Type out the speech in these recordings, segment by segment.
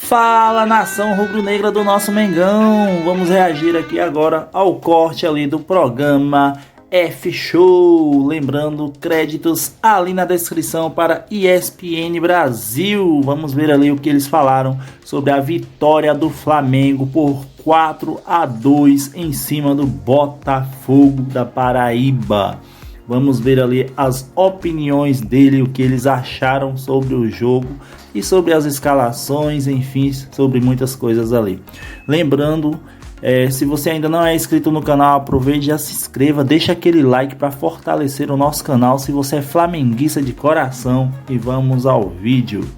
Fala, nação rubro-negra do nosso Mengão! Vamos reagir aqui agora ao corte ali do programa F-Show. Lembrando, créditos ali na descrição para ESPN Brasil. Vamos ver ali o que eles falaram sobre a vitória do Flamengo por 4-2 em cima do Botafogo da Paraíba. Vamos ver ali as opiniões dele, o que eles acharam sobre o jogo e sobre as escalações, enfim, sobre muitas coisas ali. Lembrando, se você ainda não é inscrito no canal, aproveite e já se inscreva, deixa aquele like para fortalecer o nosso canal se você é flamenguista de coração, e vamos ao vídeo.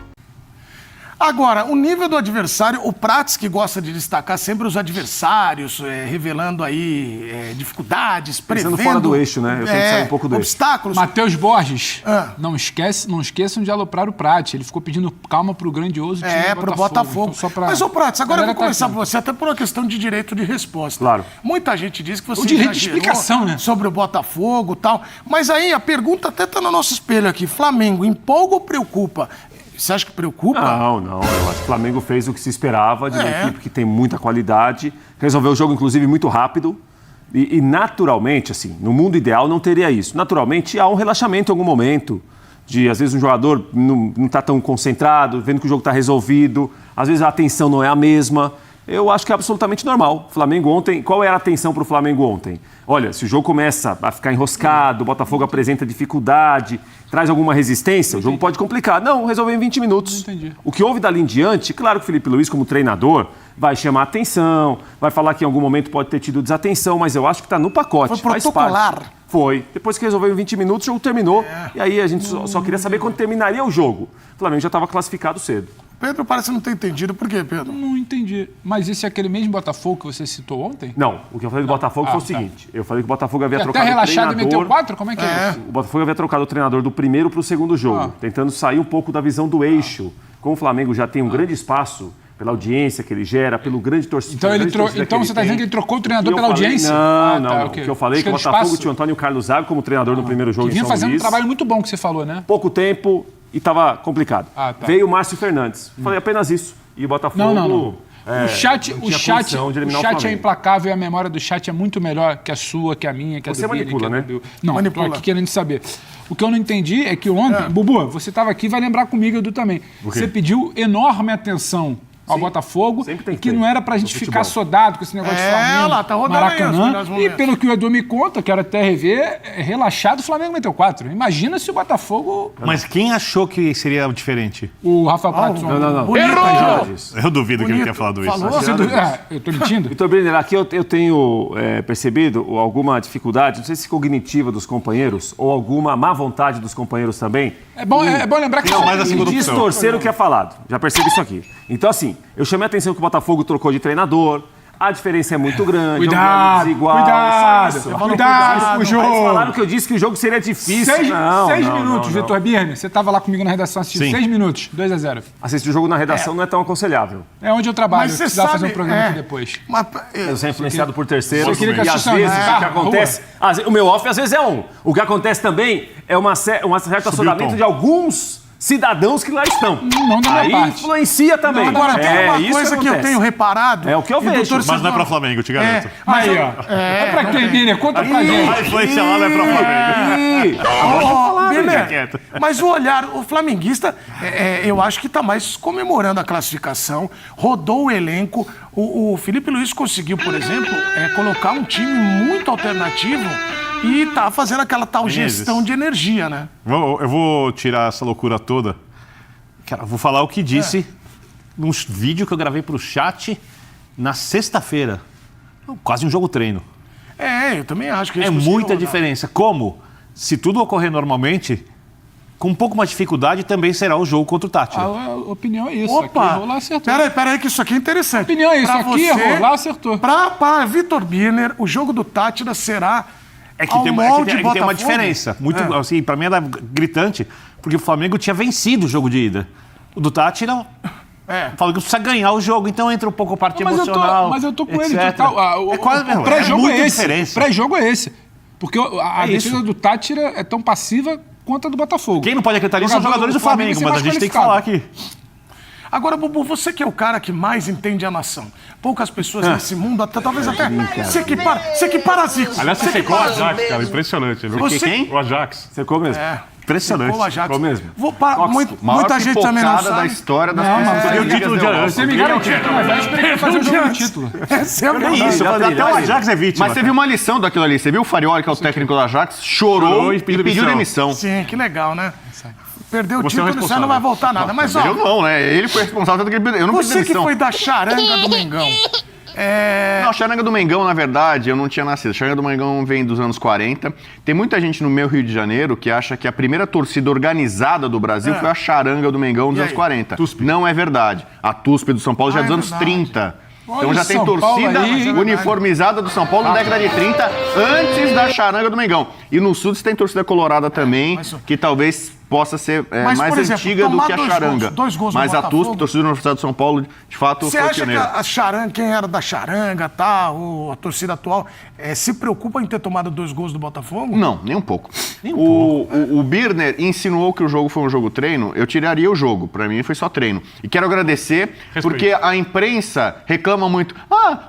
Agora, o nível do adversário, o Prats, que gosta de destacar sempre os adversários, revelando aí dificuldades, prevendo... Pensando fora do eixo, né? Eu tenho que sair um pouco do obstáculos. Matheus Borges, não esqueçam de aloprar o Prats. Ele ficou pedindo calma pro grandioso time pro Botafogo. Então, Mas, ô Prats, agora eu vou começar por você, até por uma questão de direito de resposta. Claro. Muita gente diz que você o direito de explicação, né? Sobre o Botafogo e tal. Mas aí a pergunta até tá no nosso espelho aqui. Flamengo, empolga ou preocupa? Você acha que preocupa? Não. Eu acho que o Flamengo fez o que se esperava de uma equipe que tem muita qualidade. Resolveu o jogo, inclusive, muito rápido. E naturalmente, assim, no mundo ideal não teria isso. Naturalmente, há um relaxamento em algum momento. Às vezes, um jogador não está tão concentrado, vendo que o jogo está resolvido. Às vezes, a atenção não é a mesma. Eu acho que é absolutamente normal. O Flamengo ontem... Qual era a atenção para o Flamengo ontem? Olha, se o jogo começa a ficar enroscado, o Botafogo apresenta dificuldade, traz alguma resistência, o jogo pode complicar. Não, resolveu em 20 minutos. Entendi. O que houve dali em diante, claro que o Felipe Luiz, como treinador, vai chamar atenção, vai falar que em algum momento pode ter tido desatenção, mas eu acho que está no pacote. Foi protocolar. Foi. Depois que resolveu em 20 minutos, o jogo terminou. E aí a gente só queria saber quando terminaria o jogo. O Flamengo já estava classificado cedo. Pedro parece não ter entendido. Por quê, Pedro? Não entendi. Mas esse é aquele mesmo Botafogo que você citou ontem? Não, o que eu falei do Botafogo foi o seguinte. Eu falei que o Botafogo havia trocado até relaxado o treinador... e meteu 4? Como é que é? O Botafogo havia trocado o treinador do primeiro para o segundo jogo, tentando sair um pouco da visão do eixo. Como o Flamengo já tem um grande espaço pela audiência que ele gera, pelo grande torcedor. Então você está dizendo que ele trocou o treinador pela audiência? Não. O que eu falei é que o Botafogo tinha o Antônio Carlos Zago como treinador no primeiro jogo em São Luís. Vinha fazendo um trabalho muito bom que você falou, né? Pouco tempo e estava complicado. Veio o Márcio Fernandes. Falei apenas isso. E o Botafogo... Não. O chat é implacável e a memória do chat é muito melhor que a sua, que a minha, que a do Billy. Você manipula, né? Não, estou aqui querendo saber. O que eu não entendi é que ontem... Bubu, você estava aqui, vai lembrar comigo, Edu também. Você pediu enorme atenção ao Botafogo, que não era pra gente ficar sodado com esse negócio de Flamengo, tá rodando Maracanã. Aí, e pelo que o Edu me conta, quero até rever, relaxado, o Flamengo meteu 4. Imagina se o Botafogo... Mas quem achou que seria diferente? O Rafael Prats. Não. Errou! Eu duvido que ele tenha falado isso. Eu tô mentindo? Vitor Brenner, aqui eu tenho percebido alguma dificuldade, não sei se cognitiva dos companheiros, ou alguma má vontade dos companheiros também. É bom lembrar que... Não, mais a segunda opção. Distorcer o que é falado. Já percebi isso aqui. Então, assim, eu chamei a atenção que o Botafogo trocou de treinador, a diferença é muito grande, cuidado com o jogo. Eles falaram que eu disse que o jogo seria difícil. 6 minutos, Vitor Birne. Você estava lá comigo na redação assistindo. 6 minutos, 2-0. Assistir o jogo na redação não é tão aconselhável. É onde eu trabalho, mas eu precisava fazer um programa aqui depois. Eu sou influenciado por terceiros. Você queria que e às vezes o que acontece... O meu off às vezes é um. O que acontece também é um certo assodamento de alguns cidadãos que lá estão. Não da minha parte. Influencia também. Agora, tem uma coisa que eu tenho reparado... É o que eu vejo. Mas não é pra Flamengo, te garanto. Aí, ó. É pra quem, Birner? Conta pra gente. A influência lá não é pra Flamengo. Birner, mas o olhar, o flamenguista, eu acho que tá mais comemorando a classificação, rodou o elenco. O Felipe Luiz conseguiu, por exemplo, colocar um time muito alternativo e tá fazendo aquela tal gestão de energia, né? Eu vou tirar essa loucura toda. Cara, vou falar o que disse num vídeo que eu gravei pro chat na sexta-feira. Quase um jogo treino. Eu também acho que... É muita diferença. Como, se tudo ocorrer normalmente, com um pouco mais de dificuldade, também será o jogo contra o Tátira. A opinião é isso. Opa! Aqui, Rolar acertou. Peraí, que isso aqui é interessante. A opinião é isso. Aqui, Rolar acertou. Para Vitor Birner, o jogo do Tátira será... tem uma diferença. Muito, assim, pra mim era gritante, porque o Flamengo tinha vencido o jogo de ida. O do Tátira fala que precisa ganhar o jogo, então entra um pouco a parte emocional. Mas eu tô com etc. ele total. O pré-jogo é esse. Diferença. O pré-jogo é esse. Porque a defesa do Tátira é tão passiva quanto a do Botafogo. Quem não pode acreditar nisso são os jogadores do Flamengo, mas a gente tem que falar aqui. Agora, Bubu, você que é o cara que mais entende a nação. Poucas pessoas nesse mundo, talvez até você que para Zico. Aliás, você secou o Ajax, cara, impressionante. Você quem? O Ajax. Secou mesmo. Impressionante. O Ajax. Secou mesmo. Muita gente também não sabe. da história das Porque o título de Ajax. Você me garantiu que na véspera ele fazer o jogo do título. Isso, Até o Ajax é vítima. Mas teve uma lição daquilo ali. Você viu o Farioli, que é o técnico do Ajax, chorou e pediu demissão. Sim, que legal, né? Perdeu o Você é o título, isso aí não vai voltar nada. Mas, ó, Eu não, né? Ele foi responsável, tanto que eu não pedi você que demissão. foi da charanga do Mengão. Não, a charanga do Mengão, na verdade, eu não tinha nascido. A charanga do Mengão vem dos anos 40. Tem muita gente no meu Rio de Janeiro que acha que a primeira torcida organizada do Brasil foi a charanga do Mengão dos anos 40. Não é verdade. A TUSP do São Paulo já é dos anos 30. Então já tem torcida uniformizada do São Paulo na década de 30, antes da charanga do Mengão. E no Sul tem torcida colorada também, que talvez possa ser mais exemplo, antiga do que a charanga. Dois gols mas a TUSP, torcida Universidade de São Paulo, de fato, você foi acha pioneira. que a charanga, quem era da charanga, tá, a torcida atual, se preocupa em ter tomado 2 gols do Botafogo? Não, nem um pouco. O Birner insinuou que o jogo foi um jogo treino, eu tiraria o jogo. Pra mim foi só treino. E quero agradecer, porque a imprensa reclama muito.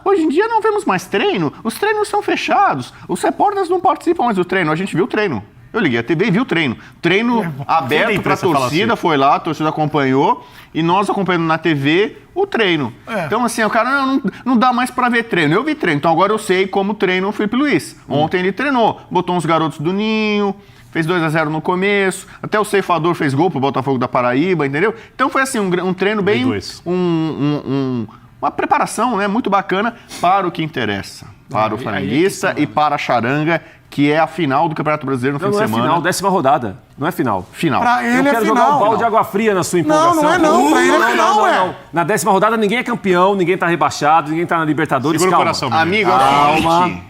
Hoje em dia não vemos mais treino, os treinos são fechados, os repórteres não participam mais do treino. A gente viu o treino. Eu liguei a TV e vi o treino. Treino aberto para a torcida, foi lá, a torcida acompanhou e nós acompanhando na TV o treino. Então, assim, o cara não dá mais para ver treino. Eu vi treino, então agora eu sei como treina o Felipe Luiz. Ontem ele treinou, botou uns garotos do Ninho, fez 2-0 no começo, até o ceifador fez gol pro Botafogo da Paraíba, entendeu? Então foi assim, um treino bem... Uma preparação, né, muito bacana para o que interessa. Para o flamenguista e para a charanga, que é a final do Campeonato Brasileiro no fim de semana. Não é final, 10ª rodada. Não é final. Final. Pra ele Eu quero é jogar final. um balde de água fria na sua empolgação. Não é não. Pra ele é final, ué. Na 10ª rodada ninguém é campeão, ninguém tá rebaixado, ninguém tá na Libertadores. Segura o Calma. coração, Amigo, Calma.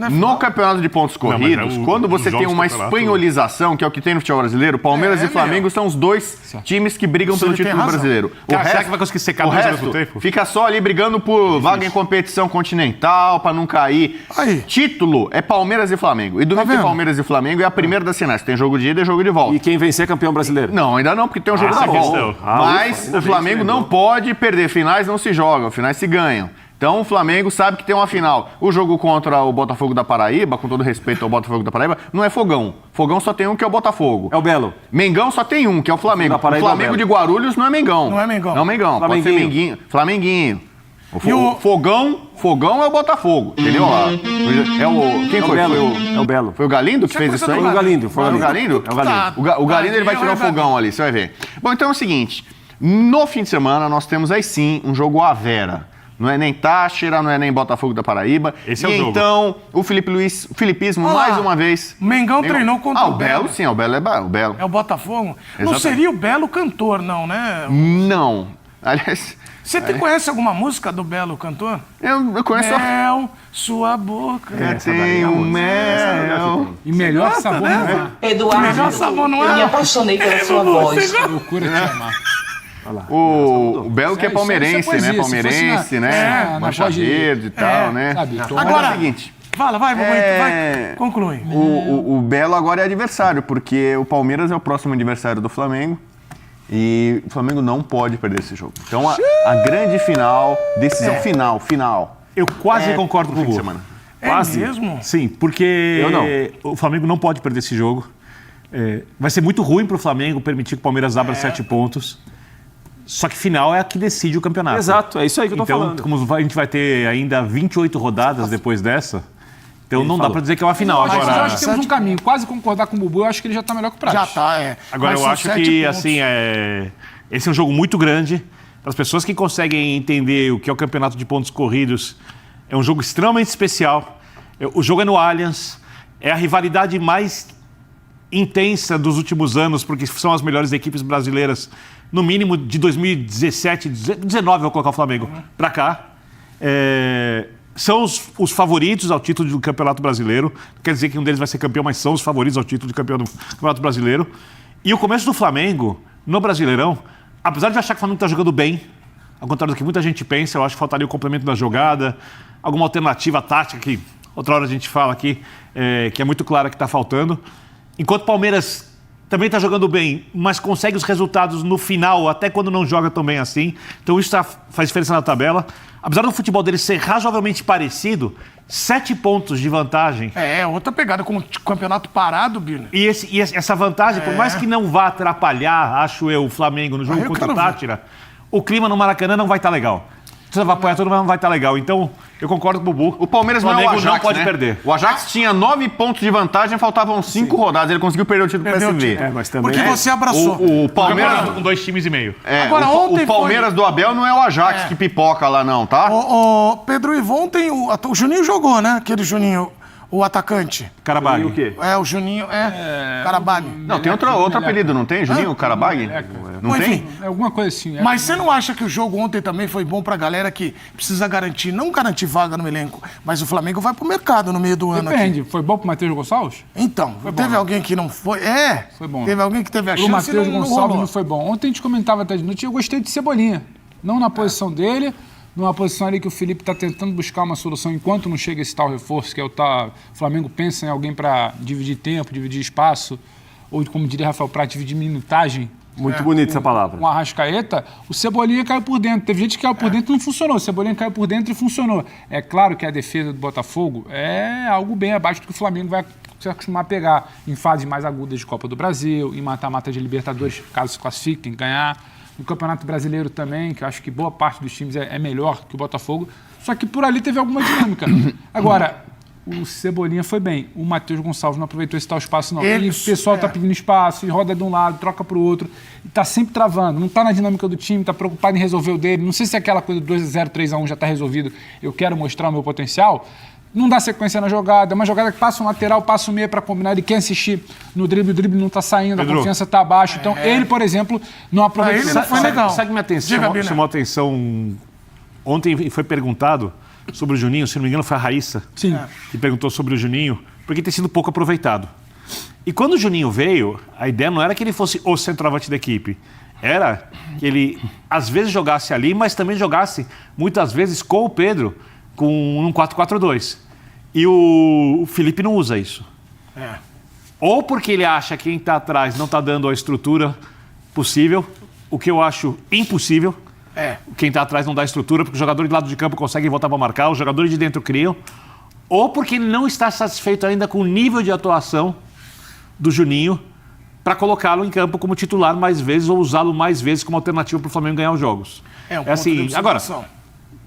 No campeonato de pontos corridos, quando você tem uma espanholização, que é o que tem no futebol brasileiro, Palmeiras e Flamengo são os dois times que brigam pelo título brasileiro. Será que vai conseguir secar o dois ao resto mesmo tempo? fica só ali brigando por vaga em competição continental, pra não cair. Aí. Título é Palmeiras e Flamengo. E domingo tem Palmeiras e Flamengo é a primeira das finais. Tem jogo de ida e jogo de volta. E quem vencer é campeão brasileiro? Não, ainda não, porque tem um jogo da volta. Mas o Flamengo não pode perder. Finais não se jogam, finais se ganham. Então o Flamengo sabe que tem uma final. O jogo contra o Botafogo da Paraíba, com todo respeito ao Botafogo da Paraíba, não é fogão. Fogão só tem um, que é o Botafogo. É o Belo. Mengão só tem um, que é o Flamengo. O Flamengo de Guarulhos não é Mengão. Não é Mengão. Não é Mengão. Pode ser Menguinho. Flamenguinho. Fogão é o Botafogo, entendeu? Quem foi? É o Belo. Foi o Galindo que fez isso aí? Foi o Galindo. Foi o Galindo? É o Galindo. O Galindo ele vai tirar o fogão ali, você vai ver. Bom, então é o seguinte. No fim de semana nós temos aí sim um jogo à Vera. Não é nem Táchira, não é nem Botafogo da Paraíba. Esse é o jogo. Então, o Felipe Luiz, filipismo, mais uma vez. Mengão treinou contra o Belo. Sim, o Belo é o Belo. É o Botafogo? Exatamente. Não seria o Belo cantor, não, né? Não. Aliás... Você conhece alguma música do Belo cantor? Eu conheço... Mel, sua boca. Tem um mel. E melhor sabor não é. Eduardo, Melhor sabor não eu me é. apaixonei pela sua voz. Loucura te amar. O Belo que é Isso é palmeirense, poesia. né? Palmeirense, né? Mancha verde e tal, né? Sabe, Agora é o seguinte... Vai, conclui. O Belo agora é adversário, porque o Palmeiras é o próximo adversário do Flamengo. E o Flamengo não pode perder esse jogo. Então, a grande final, decisão final. Eu quase concordo com o Bubu. Quase. É mesmo? Sim, porque o Flamengo não pode perder esse jogo. Vai ser muito ruim para o Flamengo permitir que o Palmeiras abra 7 pontos. Só que final é a que decide o campeonato. Exato, é isso aí que eu tô falando. Então, como a gente vai ter ainda 28 rodadas depois dessa, então não dá para dizer que é uma final. Mas eu Agora, acho que temos um caminho. Quase concordar com o Bubu, eu acho que ele já tá melhor que o Prates. Já tá, Agora, Mas eu são acho 7 que, pontos. assim, esse é um jogo muito grande. Para as pessoas que conseguem entender o que é o campeonato de pontos corridos, é um jogo extremamente especial. O jogo é no Allianz, é a rivalidade mais intensa dos últimos anos, porque são as melhores equipes brasileiras, no mínimo de 2017, 2019, vou colocar o Flamengo, para cá. São os favoritos ao título do Campeonato Brasileiro. Não quer dizer que um deles vai ser campeão, mas são os favoritos ao título de campeão do Campeonato Brasileiro. E o começo do Flamengo, no Brasileirão, apesar de achar que o Flamengo está jogando bem, ao contrário do que muita gente pensa, eu acho que faltaria o complemento da jogada, alguma alternativa tática que outra hora a gente fala aqui, que é muito clara que está faltando. Enquanto o Palmeiras também está jogando bem, mas consegue os resultados no final, até quando não joga tão bem assim. Então isso faz diferença na tabela. Apesar do futebol dele ser razoavelmente parecido, 7 pontos de vantagem. Outra pegada com o campeonato parado, Birner. E essa vantagem, por mais que não vá atrapalhar, acho eu, o Flamengo no jogo contra o Tátira, o clima no Maracanã não vai estar legal. Você vai apoiar todo mundo, não vai estar legal. Então, eu concordo com o Bubu. O Palmeiras não é o Ajax, não pode né? perder. O Ajax tinha 9 pontos de vantagem, faltavam 5 rodadas. Ele conseguiu perder o título do PSV. Mas também Porque você abraçou. O Palmeiras... com 2 times e meio. Agora, ontem o Palmeiras do Abel não é o Ajax que pipoca lá não, tá? Pedro, e ontem o Juninho jogou, né? Aquele Juninho, o atacante. Carabag. O quê? O Juninho, Carabag. Não, tem outro apelido, não tem? Juninho Carabag? Não tem? É alguma coisa assim. Mas você não acha que o jogo ontem também foi bom pra galera que precisa garantir, não garantir vaga no elenco, mas o Flamengo vai pro mercado no meio do ano Depende. aqui. Foi bom pro Matheus Gonçalves? Então, teve alguém que não foi? Foi bom. Teve alguém que teve a chance O Matheus e não Gonçalves rolou. não foi bom. Ontem a gente comentava até de noite, eu gostei de Cebolinha. Não na posição dele, numa posição ali que o Felipe está tentando buscar uma solução enquanto não chega esse tal reforço, que é o Flamengo pensa em alguém para dividir tempo, dividir espaço, ou como diria Rafael Prata, dividir minutagem. Muito bonita essa palavra. Com a Arrascaeta, o Cebolinha caiu por dentro. Teve gente que caiu por dentro e não funcionou. O Cebolinha caiu por dentro e funcionou. É claro que a defesa do Botafogo é algo bem abaixo do que o Flamengo vai se acostumar a pegar em fases mais agudas de Copa do Brasil, em mata-mata de Libertadores, caso se classifiquem, ganhar. No Campeonato Brasileiro também, que eu acho que boa parte dos times é melhor que o Botafogo. Só que por ali teve alguma dinâmica. Agora, o Cebolinha foi bem. O Matheus Gonçalves não aproveitou esse tal espaço, não. E o pessoal tá pedindo espaço, e roda de um lado, troca pro outro. E tá sempre travando. Não tá na dinâmica do time, tá preocupado em resolver o dele. Não sei se aquela coisa do 2-0, 3-1 já tá resolvido. Eu quero mostrar o meu potencial. Não dá sequência na jogada. É uma jogada que passa um lateral, passa o meio para combinar. Ele quer insistir no drible, o drible não tá saindo, Pedro, a confiança tá abaixo. Então, ele, por exemplo, não aproveitou. Ele não foi legal. Sabe que minha atenção chamou a atenção ontem foi perguntado sobre o Juninho, se não me engano foi a Raíssa que perguntou sobre o Juninho, porque tem sido pouco aproveitado. E quando o Juninho veio, a ideia não era que ele fosse o centroavante da equipe, era que ele às vezes jogasse ali, mas também jogasse muitas vezes com o Pedro, com um 4-4-2. E o Felipe não usa isso. Ou porque ele acha que quem está atrás não está dando a estrutura possível, o que eu acho impossível. Quem está atrás não dá estrutura, porque os jogadores de lado de campo conseguem voltar para marcar, os jogadores de dentro criam. Ou porque ele não está satisfeito ainda com o nível de atuação do Juninho para colocá-lo em campo como titular mais vezes ou usá-lo mais vezes como alternativa para o Flamengo ganhar os jogos. Assim, agora,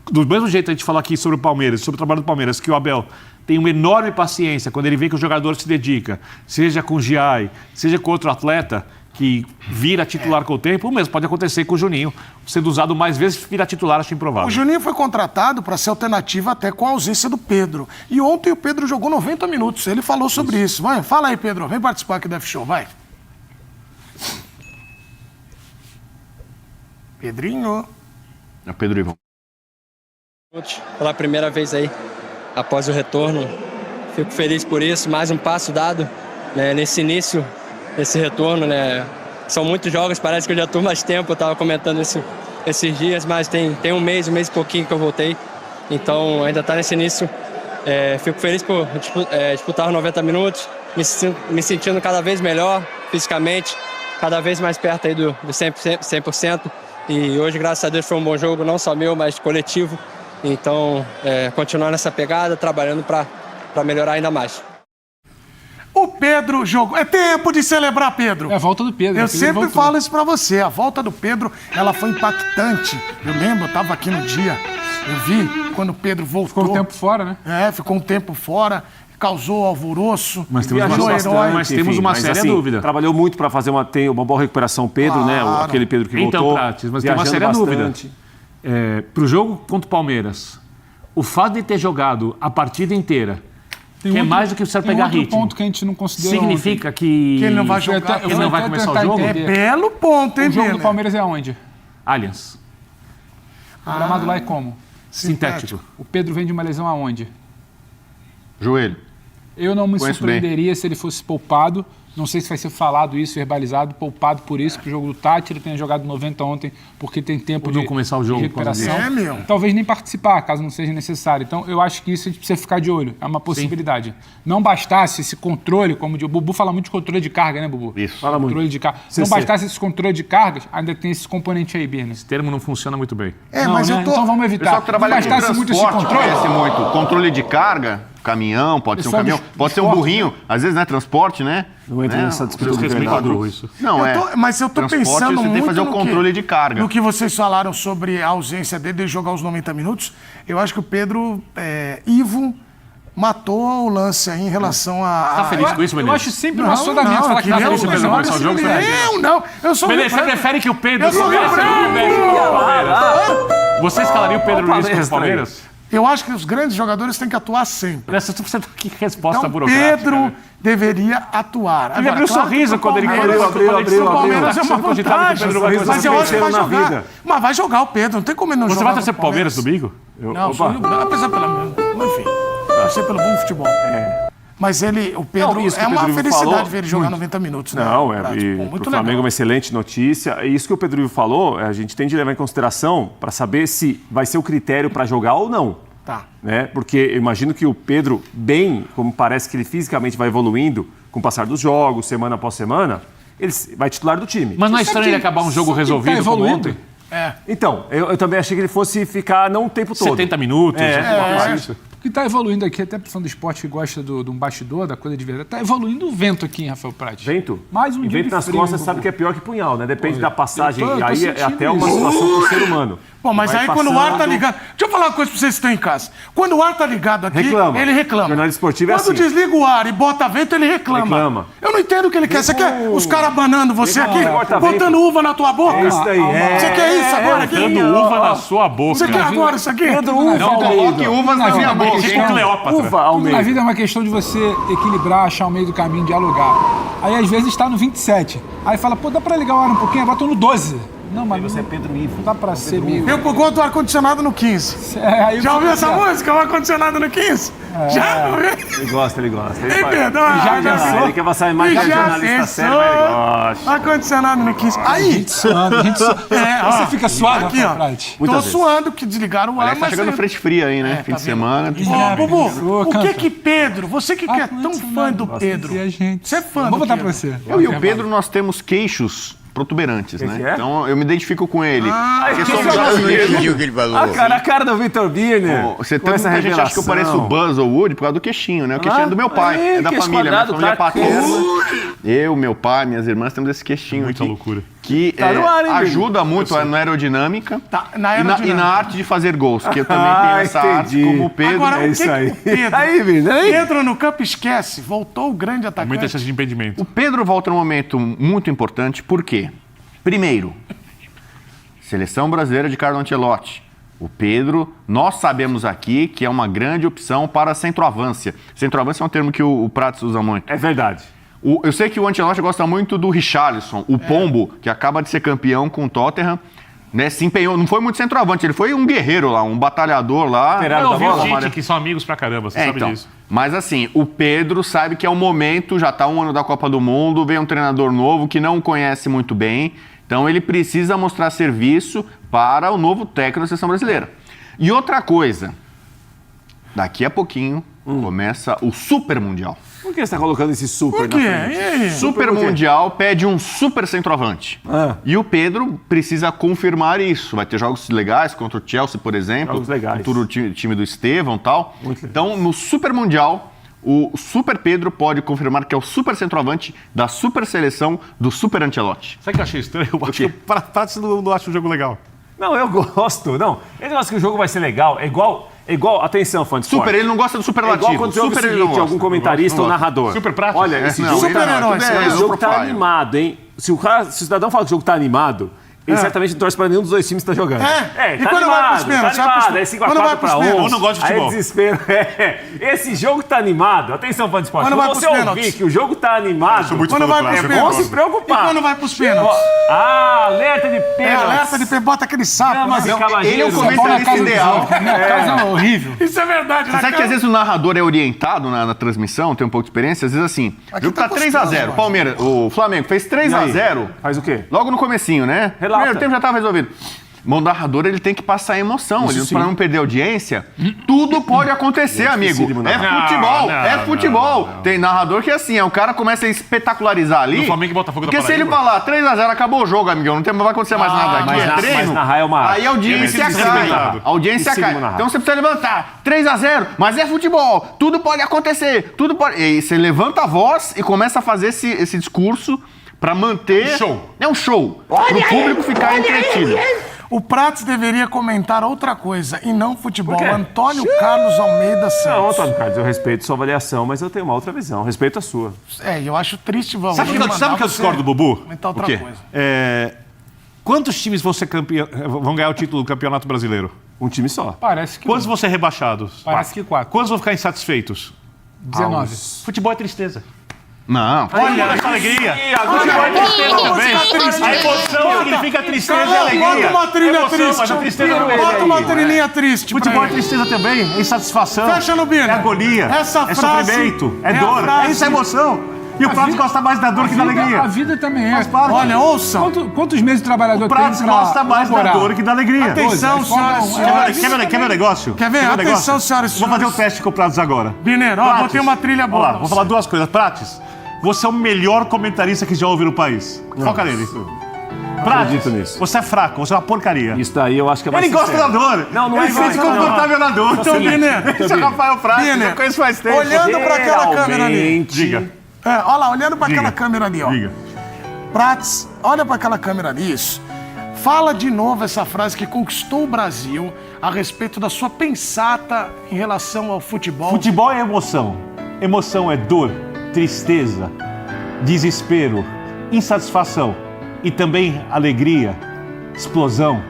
do mesmo jeito a gente falar aqui sobre o Palmeiras, sobre o trabalho do Palmeiras, que o Abel tem uma enorme paciência quando ele vê que o jogador se dedica, seja com o Giai, seja com outro atleta, que vira titular com o tempo, o mesmo pode acontecer com o Juninho, sendo usado mais vezes, vira titular, acho improvável. O Juninho foi contratado para ser alternativa até com a ausência do Pedro. E ontem o Pedro jogou 90 minutos, ele falou sobre isso. Vai, fala aí, Pedro, vem participar aqui do F-Show, vai. Pedrinho. É o Pedro Ivan. Pela primeira vez aí, após o retorno, fico feliz por isso, mais um passo dado, né, nesse início, esse retorno, né? São muitos jogos, parece que eu já estou mais tempo, eu estava comentando esses dias, mas tem um mês e pouquinho que eu voltei, então ainda está nesse início. Fico feliz por disputar os 90 minutos, me sentindo cada vez melhor fisicamente, cada vez mais perto aí do 100%, e hoje, graças a Deus, foi um bom jogo, não só meu, mas coletivo. Então, continuar nessa pegada, trabalhando para melhorar ainda mais. O Pedro jogou. É tempo de celebrar, Pedro. É a volta do Pedro. Eu sempre falo isso pra você. A volta do Pedro, ela foi impactante. Eu lembro, eu tava aqui no dia. Eu vi quando o Pedro voltou. Ficou um tempo fora, né? Ficou um tempo fora. Causou alvoroço. Mas temos uma séria dúvida. Trabalhou muito para fazer uma boa recuperação, Pedro, né? Aquele Pedro que voltou. Então, Prates, mas tem uma séria dúvida. Para o jogo contra o Palmeiras, o fato de ter jogado a partida inteira, que é mais do que você pegar ritmo. Tem outro ponto que a gente não considerou. Significa que ele não vai jogar, ele não vai começar o jogo? É belo ponto, hein, O jogo do Palmeiras é aonde? Allianz. O gramado lá é como? Sintético. O Pedro vem de uma lesão aonde? Joelho. Eu não me surpreenderia se ele fosse poupado. Não sei se vai ser falado isso, verbalizado, poupado por isso, pro jogo do Tati. Ele tenha jogado 90 ontem, porque tem tempo de começar o jogo de recuperação. Talvez nem participar, caso não seja necessário. Então, eu acho que isso a gente precisa ficar de olho. É uma possibilidade. Sim. Não bastasse esse controle, como o Bubu fala muito de controle de carga, né, Bubu? Isso. Fala controle muito. De carga. Não bastasse esse controle de cargas, ainda tem esse componente aí, Birner. Esse termo não funciona muito bem. Mas eu tô... Então vamos evitar. Pessoal que trabalha não bastasse muito esse controle. Conhece muito. Controle de carga, caminhão, pode ser um caminhão, pode ser um burrinho, né? Às vezes, né? Transporte, né? Não entra nessa disputa de isso. Não, mas eu tô pensando você tem muito que fazer o controle de carga. No que vocês falaram sobre a ausência dele de jogar os 90 minutos, eu acho que o Pedro Ivo matou o lance aí em relação a... Tá feliz com isso, Menezes? Eu acho sempre uma soldamento falar que tá feliz com o Pedro começar o jogo. Eu sou Menezes, você prefere que o Pedro... Eu sou Você escalaria o Pedro Luiz contra o Palmeiras? Eu acho que os grandes jogadores têm que atuar sempre. Que resposta então, burocrática. Pedro deveria atuar. Ele abriu um sorriso quando ele abriu. O Palmeiras é uma vantagem. Mas eu acho que vai jogar. Mas vai jogar o Pedro, não tem como ele não jogar. Você vai torcer pro Palmeiras domingo? Não, apesar enfim, torcer pelo bom futebol. Mas o Pedro, é uma felicidade ver ele jogar 90 minutos. Né? Não, o Flamengo é uma excelente notícia. E isso que o Pedro Ivo falou, a gente tem de levar em consideração para saber se vai ser o critério para jogar ou não. Tá. Né? Porque eu imagino que o Pedro, bem, como parece que ele fisicamente vai evoluindo com o passar dos jogos, semana após semana, ele vai titular do time. Mas não é estranho ele acabar um jogo resolvido como ontem? Então, eu também achei que ele fosse ficar não o tempo todo. 70 minutos. O que está evoluindo aqui, até a pessoa do esporte que gosta de um bastidor, da coisa de verdade, está evoluindo o vento aqui, hein, Rafael Prates? Vento? Mais um dia vento de nas frio, costas, sabe que é pior que punhal, né? Depende da passagem. Eu tô Aí é até uma isso. situação pro ser humano. Bom, mas aí quando o ar tá ligado... Deixa eu falar uma coisa pra vocês que estão em casa. Quando o ar tá ligado aqui, ele reclama. Jornal esportivo é quando assim. desliga o ar e bota vento, ele reclama. Eu não entendo o que ele quer. Você quer os caras abanando você aqui, botando uva na tua boca? É isso daí. Você quer isso agora aqui? Botando uva na sua boca. Você quer agora isso aqui? Não coloque uvas na minha boca. Tipo Cleópatra. Na vida é uma questão de você equilibrar, achar o meio do caminho, dialogar. Aí às vezes está no 27. Aí fala, pô, dá pra ligar o ar um pouquinho? Agora tô no 12. Não, mas você é Pedro Ivo. Não dá pra ser amigo. Eu boto o ar-condicionado no 15. Já ouviu essa música? O ar-condicionado no 15? Já ouviu? Ele gosta. Ele Ele quer passar a imagem de jornalista sério, mas ele gosta. Ar-condicionado no 15. Aí! Gente suando. Você fica suado, aqui, ó. Tô suando, que desligaram o ar, mas tá chegando frente fria aí, né? Fim de semana. Ô, Bubu, o que Pedro, você que é tão fã do Pedro, você é fã do Vou botar pra você. Eu e o Pedro, nós temos queixos protuberantes, né? Então eu me identifico com ele. Porque somos brasileiros. A cara do Vitor Birner. Você tem muita gente acha que eu pareço o Buzz ou Woody por causa do queixinho, né? O queixinho é do meu pai, é da família, minha família paterna. Eu, meu pai, minhas irmãs temos esse queixinho aqui. Muita loucura. Que ajuda muito na aerodinâmica e na arte de fazer gols, que eu também tenho essa arte como o Pedro. Agora, é isso aí. Pedro no campo esquece, voltou o grande atacante. Muita chance de impedimento. O Pedro volta num momento muito importante, por quê? Primeiro, seleção brasileira de Carlo Ancelotti. O Pedro, nós sabemos aqui que é uma grande opção para centroavância. Centroavância é um termo que o Prates usa muito. É verdade. Eu sei que o Ancelotti gosta muito do Richarlison, o Pombo, que acaba de ser campeão com o Tottenham, né, se empenhou, não foi muito centroavante, ele foi um guerreiro lá, um batalhador lá. Eu ouvi o Tite, que são amigos pra caramba, você sabe disso. Mas assim, o Pedro sabe que é o momento, já tá um ano da Copa do Mundo, vem um treinador novo que não conhece muito bem, então ele precisa mostrar serviço para o novo técnico da seleção brasileira. E outra coisa, daqui a pouquinho começa o Super Mundial. Por que você está colocando esse super na frente? Super Mundial pede um super centroavante. E o Pedro precisa confirmar isso. Vai ter jogos legais contra o Chelsea, por exemplo. Jogos legais. Contra o time do Estevão e tal. Então, no Super Mundial, o Super Pedro pode confirmar que é o super centroavante da super seleção do Super Ancelotti. Sabe o que eu achei estranho? Eu acho que o Prates não acha o jogo legal. Não, eu gosto. Não, ele acha que o jogo vai ser legal. É igual, atenção, fã de esporte. Super, ele não gosta do superlativo. É igual quando super ele não gosta. Algum comentarista ou narrador. Super prático. Olha, esse jogo, super-herói. Esse jogo tá animado, hein? Se o cidadão fala que o jogo tá animado, Ele certamente não torce pra nenhum dos dois times que tá jogando. E quando vai pros pênaltis? Tá animado, é 5x4 pra um. Ou não gosta de futebol. Aí desespero. Esse jogo tá animado. Atenção, fã de esporte. Quando você ouvir que o jogo tá animado, quando vai pros é bom se preocupar. E quando vai pros pênaltis? Alerta de pênaltis. Alerta de pênaltis, bota aquele sapo. Ele é o comentarista ideal. Casa é horrível. Isso é verdade. Você sabe que às vezes o narrador é orientado na transmissão, tem um pouco de experiência, às vezes assim, o jogo tá 3x0, Palmeiras, o Flamengo fez 3x0. Faz o quê? Logo no comecinho, né? Relata. Primeiro tempo já tava resolvido. O narrador, ele tem que passar emoção, para não perder audiência. Tudo pode acontecer, amigo. É futebol. Tem narrador que é assim, o cara começa a espetacularizar ali. No Flamengo e Botafogo da Porque se ele falar 3x0, acabou o jogo, amigão, não vai acontecer mais nada aqui, é treino. Mas narrar é uma... Aí a audiência cai. A audiência cai. Então você precisa levantar 3x0, mas é futebol. Tudo pode acontecer. Tudo pode... E aí você levanta a voz e começa a fazer esse discurso para manter... É um show. Para o público ficar entretido. O Prats deveria comentar outra coisa e não futebol. Antônio Carlos Almeida Santos. Não, Antônio Carlos, eu respeito sua avaliação, mas eu tenho uma outra visão. Respeito a sua. Eu acho triste. Sabe que eu discordo do Bubu? Comentar outra coisa. Quantos times vão ganhar o título do Campeonato Brasileiro? Um time só. Parece que Quantos vão ser rebaixados? Parece que 4. Quantos vão ficar insatisfeitos? 19. Futebol é tristeza. Não. Olha essa alegria. Futebol é tristeza também. A emoção significa tristeza e alegria. Bota uma trilha triste. Mas a tristeza não é. Bota uma trilhinha triste. Futebol é tristeza também, é insatisfação. Fecha no Bino. É agonia. Essa é frase sofrimento. É é dor. frase- Isso é emoção. E o Prato gosta mais da dor que da alegria. A vida também é. Olha, ouçam. Quantos meses o trabalhador O tem Prato gosta mais da dor que da alegria. Atenção, senhoras e senhores. Quer ver o negócio? Quer ver? o Atenção, negócio? senhoras e Vou fazer senhores. o teste com o Pratos agora. Bineiro, ó, Prates, botei uma trilha boa. Vamos lá, vou falar duas coisas. Prates, você é o melhor comentarista que já ouviu no país. Foca nele. Acredito nisso. Você é fraco, você é uma porcaria. Isso daí eu acho que é mais Ele gosta da dor. Não é Ele se sente confortável na dor. Então, Bineiro. Esse é o Rafael Prates, eu Bineiro, conheço faz tempo. olhando pra aquela câmera ali. Diga. Olha lá, olhando pra aquela Diga. câmera ali, ó. Diga. Prats, olha pra aquela câmera ali, isso. Fala de novo essa frase que conquistou o Brasil a respeito da sua pensata em relação ao futebol. Futebol é emoção. Emoção é dor, tristeza, desespero, insatisfação e também alegria, explosão,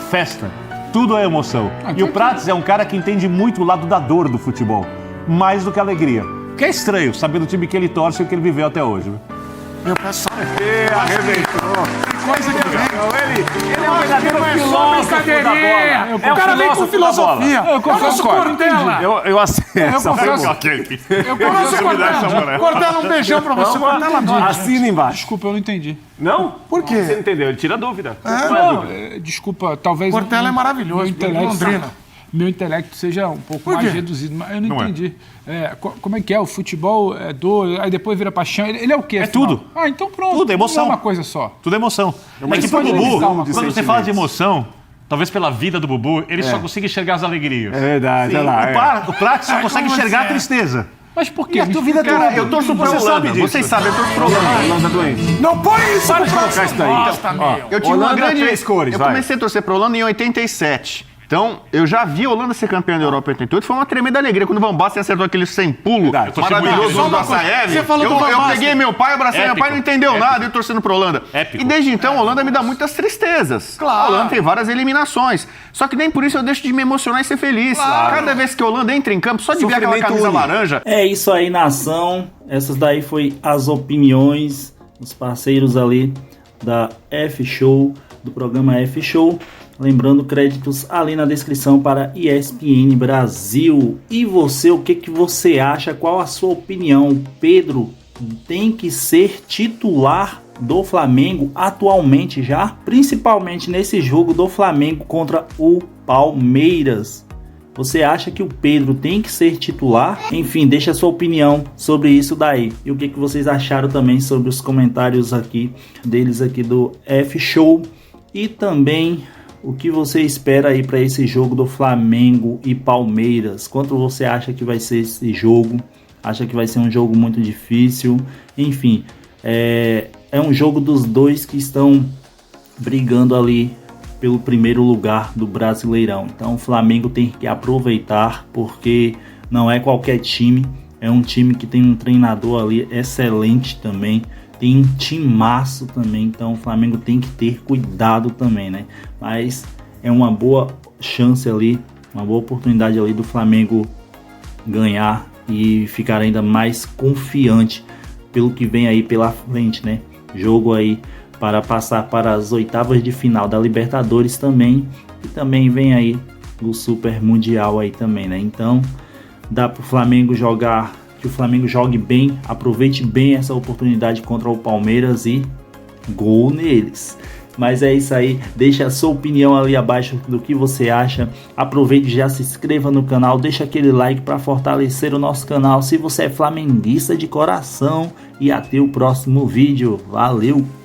festa. Tudo é emoção. E o Prates é um cara que entende muito o lado da dor do futebol, mais do que a alegria. Que é estranho, sabendo o time que ele torce e o que ele viveu até hoje. Meu pessoal, Arrebentou. coisa que vem. Ele é um verdadeiro filósofo da bola. O cara vem com filosofia. Eu confesso, Cortella. Eu essa foi confesso. Cortella, Cortella, um beijão pra você. Cortella, adora. Assina embaixo. Desculpa, eu não entendi. Não? Por quê? Você não entendeu? Ele tira a dúvida. Desculpa, talvez... Cortella é maravilhoso, Meu intelecto, Londrina. meu intelecto seja um pouco Por mais quê? reduzido, mas eu não, Não é. entendi. Como é que é? O futebol é dor, aí depois vira paixão. Ele é o quê? É afinal? tudo. Ah, então pronto. Tudo, é emoção. Não é uma coisa só. Tudo é emoção. uma É que pro explosão Bubu, de quando você sentimentos. fala de emoção, talvez pela vida do Bubu, ele só consiga enxergar as alegrias. É verdade, olha lá. O Prato só consegue como enxergar você a é? tristeza. Mas por quê? E a tua vida Cara, eu torço pro Você sabe Holanda. disso. Vocês sabem, eu torço pro Holanda. Holanda doente. Não põe isso Para no de colocar isso daí. Basta, meu. Eu tive uma Holanda, grande... 3 cores, eu vai. comecei a torcer pra Holanda em 87. Então, eu já vi a Holanda ser campeã da Europa em 88. Foi uma tremenda alegria. Quando o Van Basten acertou aquele sem pulo Verdade. maravilhoso Só do uma coisa. Assaev. Você falou do Van Eu Basten. peguei meu pai, abracei meu pai, não entendeu nada, e eu torcendo pra Holanda. Épico. E desde então, a Holanda me dá muitas tristezas. Claro. A Holanda tem várias eliminações. Só que nem por isso eu deixo de me emocionar e ser feliz. Cada vez que a Holanda entra em campo, só de ver aquela Sofrimento camisa único. laranja... É isso aí, nação. Essas daí foi as opiniões dos parceiros ali da F-Show, do programa F-Show. Lembrando, créditos ali na descrição para ESPN Brasil. E você, o que você acha? Qual a sua opinião? Pedro tem que ser titular do Flamengo atualmente já? Principalmente nesse jogo do Flamengo contra o Palmeiras. Você acha que o Pedro tem que ser titular? Enfim, deixa a sua opinião sobre isso daí. E o que vocês acharam também sobre os comentários aqui deles aqui do F-Show. E também o que você espera aí para esse jogo do Flamengo e Palmeiras. Quanto você acha que vai ser esse jogo? Acha que vai ser um jogo muito difícil? Enfim, é um jogo dos dois que estão brigando ali pelo primeiro lugar do Brasileirão. Então o Flamengo tem que aproveitar, porque não é qualquer time, é um time que tem um treinador ali excelente também, tem um timaço também, então o Flamengo tem que ter cuidado também, né? Mas é uma boa chance ali, uma boa oportunidade ali do Flamengo ganhar e ficar ainda mais confiante pelo que vem aí pela frente, né? Jogo aí para passar para as oitavas de final da Libertadores também, e também vem aí o Super Mundial aí também, né? Então dá para o Flamengo jogar, que o Flamengo jogue bem, aproveite bem essa oportunidade contra o Palmeiras e gol neles. Mas é isso aí, deixa a sua opinião ali abaixo do que você acha. Aproveite e já se inscreva no canal, deixa aquele like para fortalecer o nosso canal se você é flamenguista de coração, e até o próximo vídeo. Valeu!